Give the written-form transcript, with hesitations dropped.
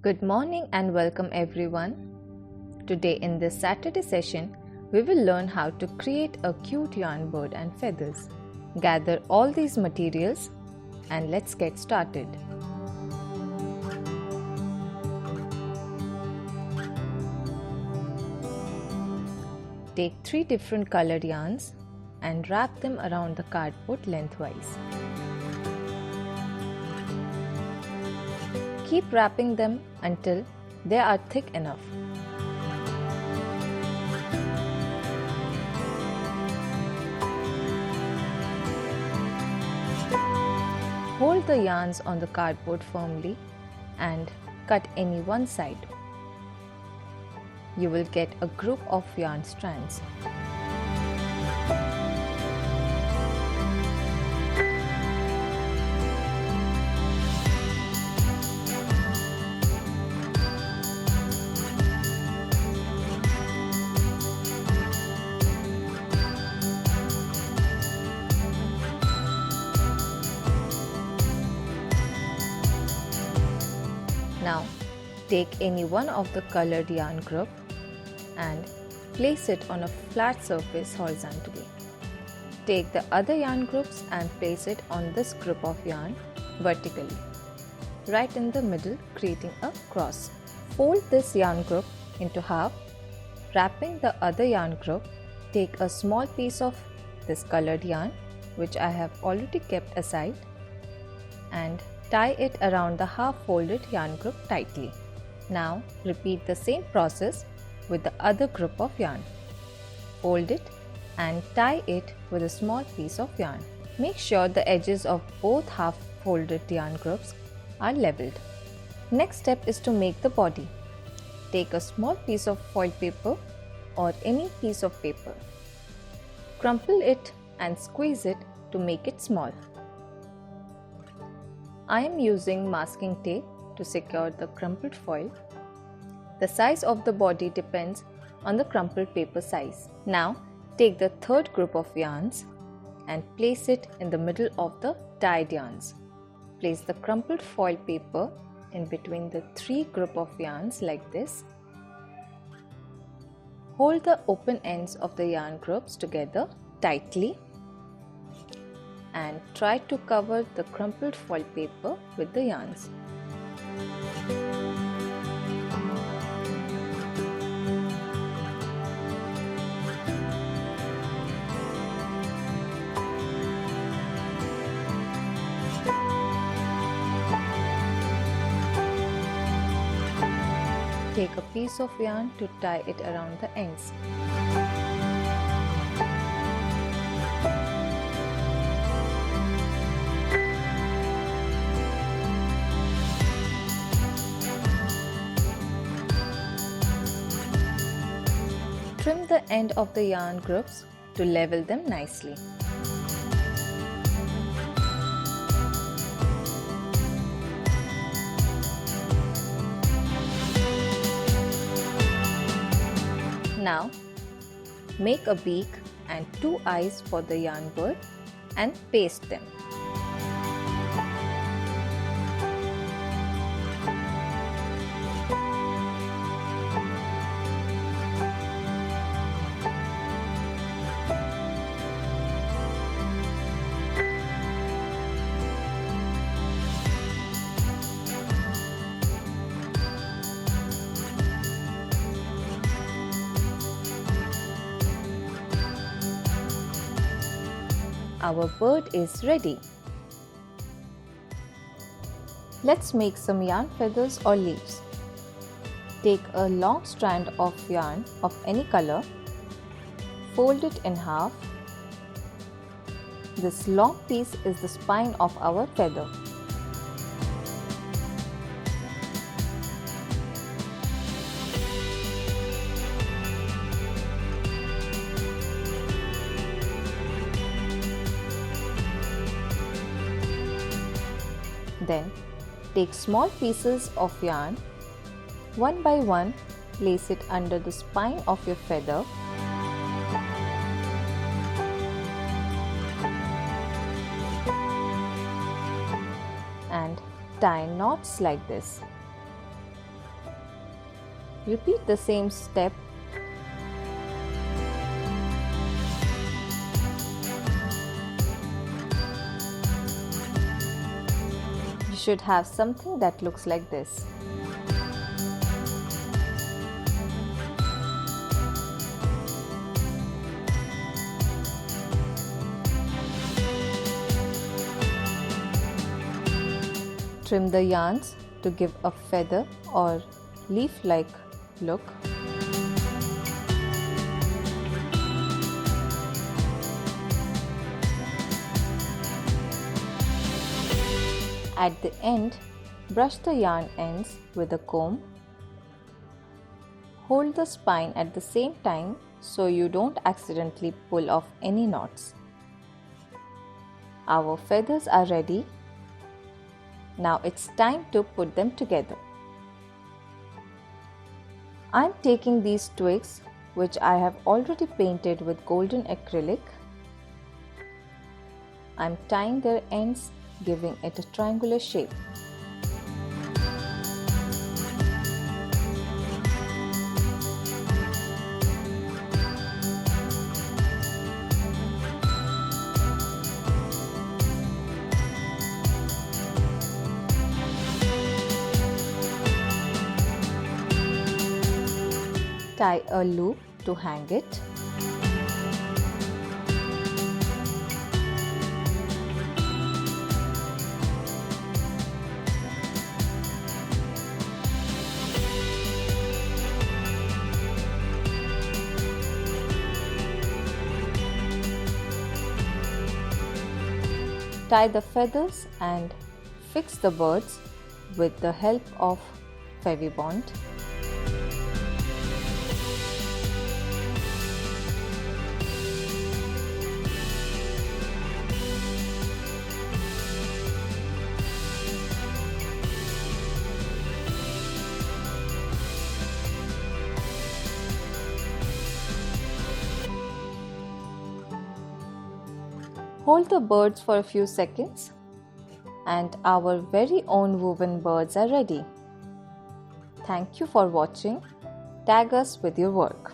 Good morning and welcome everyone. Today in this Saturday session, we will learn how to create a cute yarn bird and feathers. Gather all these materials and let's get started. Take 3 different colored yarns and wrap them around the cardboard lengthwise. Keep wrapping them until they are thick enough. Hold the yarns on the cardboard firmly and cut any one side. You will get a group of yarn strands. Now, take any one of the colored yarn group and place it on a flat surface horizontally. Take the other yarn groups and place it on this group of yarn vertically, right in the middle, creating a cross. Fold this yarn group into half, wrapping the other yarn group. Take a small piece of this colored yarn, which I have already kept aside, and tie it around the half-folded yarn group tightly. Now repeat the same process with the other group of yarn. Fold it and tie it with a small piece of yarn. Make sure the edges of both half-folded yarn groups are leveled. Next step is to make the body. Take a small piece of foil paper or any piece of paper. Crumple it and squeeze it to make it small. I am using masking tape to secure the crumpled foil. The size of the body depends on the crumpled paper size. Now take the third group of yarns and place it in the middle of the tied yarns. Place the crumpled foil paper in between the 3 group of yarns like this. Hold the open ends of the yarn groups together tightly and try to cover the crumpled foil paper with the yarns. Take a piece of yarn to tie it around the ends. Trim the end of the yarn groups to level them nicely. Now, make a beak and 2 eyes for the yarn bird and paste them. Our bird is ready. Let's make some yarn feathers or leaves. Take a long strand of yarn of any color, fold it in half. This long piece is the spine of our feather. Then take small pieces of yarn. One by one, place it under the spine of your feather. And tie knots like this. Repeat the same step. You should have something that looks like this. Trim the yarns to give a feather or leaf-like look. At the end, brush the yarn ends with a comb. Hold the spine at the same time so you don't accidentally pull off any knots. Our feathers are ready. Now it's time to put them together. I'm taking these twigs, which I have already painted with golden acrylic. I'm tying their ends, giving it a triangular shape. Tie a loop to hang it. Tie the feathers and fix the birds with the help of Fevibond. Hold the birds for a few seconds and our very own woven birds are ready. Thank you for watching. Tag us with your work.